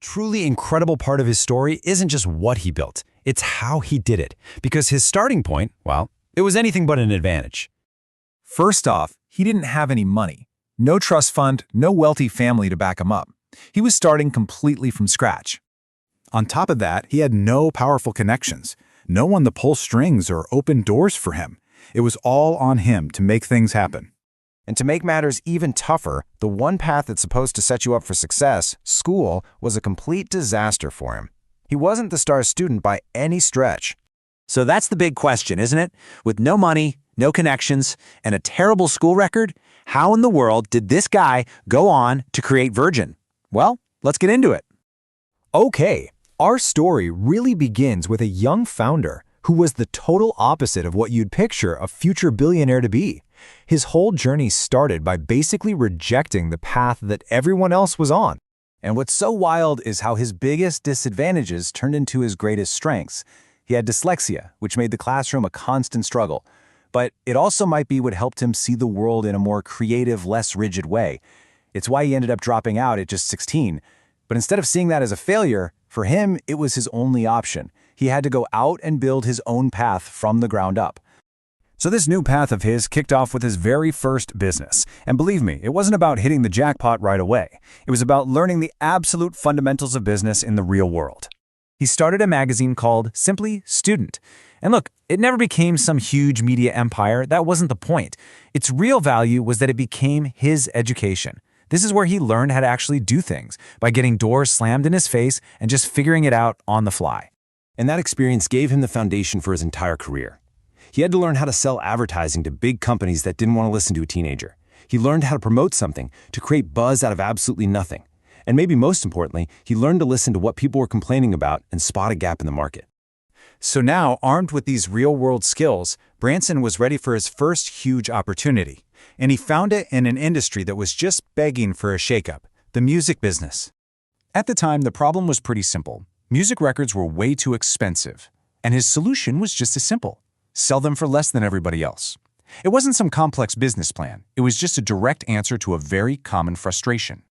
Truly incredible part of his story isn't just what he built, it's how he did it. Because his starting point, well, it was anything but an advantage. First off, he didn't have any money. No trust fund, no wealthy family to back him up. He was starting completely from scratch. On top of that, he had no powerful connections. No one to pull strings or open doors for him. It was all on him to make things happen. And to make matters even tougher, the one path that's supposed to set you up for success, school, was a complete disaster for him. He wasn't the star student by any stretch. So that's the big question, isn't it? With no money, no connections, and a terrible school record, how in the world did this guy go on to create Virgin? Well, let's get into it. Okay, our story really begins with a young founder who was the total opposite of what you'd picture a future billionaire to be. His whole journey started by basically rejecting the path that everyone else was on. And what's so wild is how his biggest disadvantages turned into his greatest strengths. He had dyslexia, which made the classroom a constant struggle. But it also might be what helped him see the world in a more creative, less rigid way. It's why he ended up dropping out at just 16. But instead of seeing that as a failure, for him, it was his only option. He had to go out and build his own path from the ground up. So this new path of his kicked off with his very first business. And believe me, it wasn't about hitting the jackpot right away. It was about learning the absolute fundamentals of business in the real world. He started a magazine called simply Student. And look, it never became some huge media empire. That wasn't the point. Its real value was that it became his education. This is where he learned how to actually do things, by getting doors slammed in his face and just figuring it out on the fly. And that experience gave him the foundation for his entire career. He had to learn how to sell advertising to big companies that didn't want to listen to a teenager. He learned how to promote something, to create buzz out of absolutely nothing. And maybe most importantly, he learned to listen to what people were complaining about and spot a gap in the market. So now, armed with these real-world skills, Branson was ready for his first huge opportunity. And he found it in an industry that was just begging for a shakeup, the music business. At the time, the problem was pretty simple. Music records were way too expensive. And his solution was just as simple. Sell them for less than everybody else. It wasn't some complex business plan. It was just a direct answer to a very common frustration.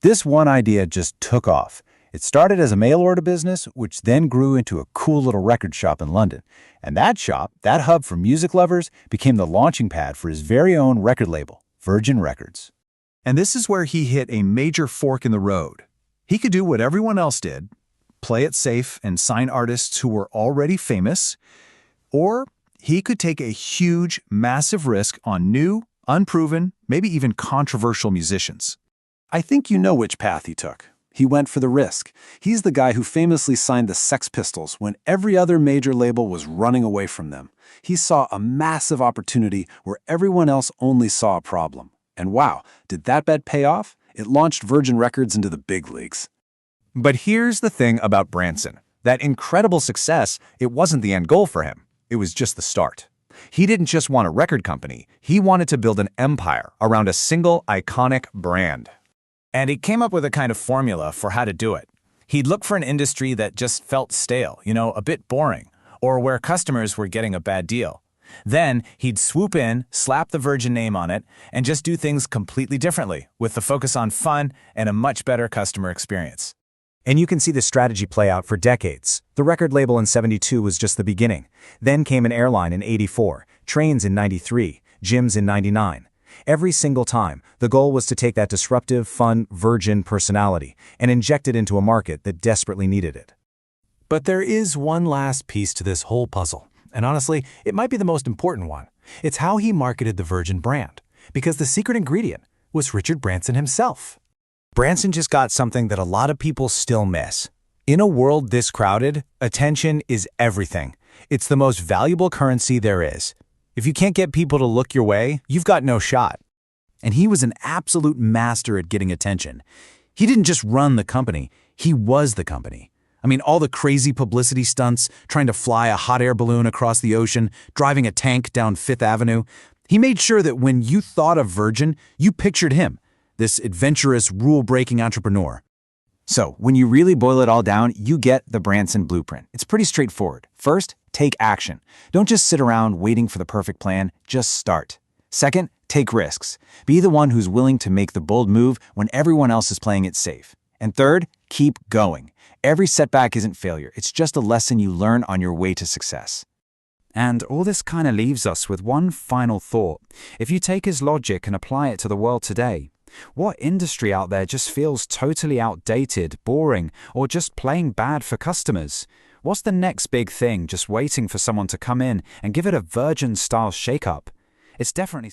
This one idea just took off. It started as a mail-order business, which then grew into a cool little record shop in London. And that shop, that hub for music lovers, became the launching pad for his very own record label, Virgin Records. And this is where he hit a major fork in the road. He could do what everyone else did, play it safe and sign artists who were already famous, or he could take a huge, massive risk on new, unproven, maybe even controversial musicians. I think you know which path he took. He went for the risk. He's the guy who famously signed the Sex Pistols when every other major label was running away from them. He saw a massive opportunity where everyone else only saw a problem. And wow, did that bet pay off? It launched Virgin Records into the big leagues. But here's the thing about Branson. That incredible success, it wasn't the end goal for him. It was just the start. He didn't just want a record company. He wanted to build an empire around a single iconic brand. And he came up with a kind of formula for how to do it. He'd look for an industry that just felt stale, a bit boring, or where customers were getting a bad deal. Then he'd swoop in, slap the Virgin name on it, and just do things completely differently, with the focus on fun and a much better customer experience. And you can see the strategy play out for decades. The record label in '72 was just the beginning. Then came an airline in '84, trains in '93, gyms in '99. Every single time, the goal was to take that disruptive, fun, Virgin personality and inject it into a market that desperately needed it. But there is one last piece to this whole puzzle. And honestly, it might be the most important one. It's how he marketed the Virgin brand. Because the secret ingredient was Richard Branson himself. Branson just got something that a lot of people still miss. In a world this crowded, attention is everything. It's the most valuable currency there is. If you can't get people to look your way, you've got no shot. And he was an absolute master at getting attention. He didn't just run the company, he was the company. I mean, all the crazy publicity stunts, trying to fly a hot air balloon across the ocean, driving a tank down Fifth Avenue. He made sure that when you thought of Virgin, you pictured him, this adventurous, rule-breaking entrepreneur. So, when you really boil it all down, you get the Branson blueprint. It's pretty straightforward. First, take action. Don't just sit around waiting for the perfect plan, just start. Second, take risks. Be the one who's willing to make the bold move when everyone else is playing it safe. And third, keep going. Every setback isn't failure. It's just a lesson you learn on your way to success. And all this kind of leaves us with one final thought. If you take his logic and apply it to the world today, what industry out there just feels totally outdated, boring, or just plain bad for customers? What's the next big thing just waiting for someone to come in and give it a Virgin-style shake-up? It's definitely